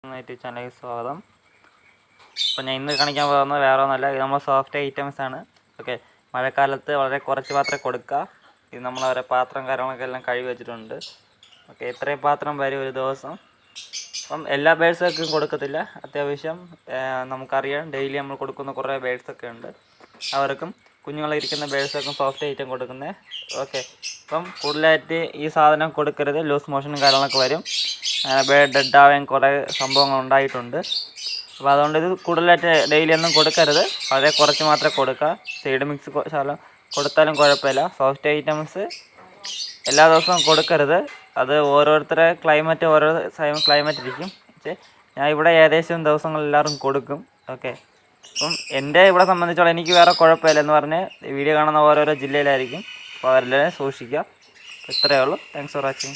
YouTube ചാനലിലേക്ക് സ്വാഗതം. അപ്പോൾ ഞാൻ ഇന്ന് കാണിക്കാൻ പോകുന്നത് വേറെ ഒന്നുമല്ല, ഇത് നമ്മൾ സോഫ്റ്റ് ഐറ്റംസ് ആണ്. ഓക്കെ, മഴക്കാലത്ത് വളരെ കുറച്ച് പാത്രം കൊടുക്കുക. ഇത് നമ്മൾ അവരെ പാത്രം കാര്യങ്ങളൊക്കെ എല്ലാം കഴുകി വെച്ചിട്ടുണ്ട്. ഓക്കെ, ഇത്രയും പാത്രം വരും ഒരു ദിവസം. അപ്പം എല്ലാ ബേഡ്സൊക്കെ കൊടുക്കത്തില്ല, അത്യാവശ്യം നമുക്കറിയാം ഡെയിലി നമ്മൾ കൊടുക്കുന്ന കുറേ ബേഡ്സൊക്കെ ഉണ്ട്. അവർക്കും കുഞ്ഞുങ്ങളിരിക്കുന്ന ബേഡ്സൊക്കെ സോഫ്റ്റ് ഐറ്റം കൊടുക്കുന്നത്. ഓക്കെ, അപ്പം കൂടുതലായിട്ട് ഈ സാധനം കൊടുക്കരുത്, ലൂസ് മോഷനും കാര്യങ്ങളൊക്കെ വരും, ബേഡ് ഡെഡ് ആവാൻ കുറേ സംഭവങ്ങൾ ഉണ്ടായിട്ടുണ്ട്. അപ്പോൾ അതുകൊണ്ട് ഇത് കൂടുതലായിട്ട് ഡെയിലി ഒന്നും കൊടുക്കരുത്, വളരെ കുറച്ച് മാത്രമേ കൊടുക്കുക. സീഡ് മിക്സ് ശാലം കൊടുത്താലും കുഴപ്പമില്ല. സോഫ്റ്റ് ഐറ്റംസ് എല്ലാ ദിവസവും കൊടുക്കരുത്, അത് ഓരോരുത്തരുടെ ക്ലൈമറ്റ് ഓരോ ക്ലൈമറ്റ് ഇരിക്കും. പക്ഷേ ഞാൻ ഇവിടെ ഏകദേശം ദിവസങ്ങളെല്ലാവരും കൊടുക്കും. ഓക്കെ, അപ്പം എൻ്റെ ഇവിടെ സംബന്ധിച്ചോളം എനിക്ക് വേറെ കുഴപ്പമില്ല എന്ന് പറഞ്ഞ് വീഡിയോ കാണുന്ന ഓരോരോ ജില്ലയിലായിരിക്കും. അപ്പോൾ അവരെല്ലാം സൂക്ഷിക്കുക. ഇത്രയേ ഉള്ളൂ. Thanks for watching.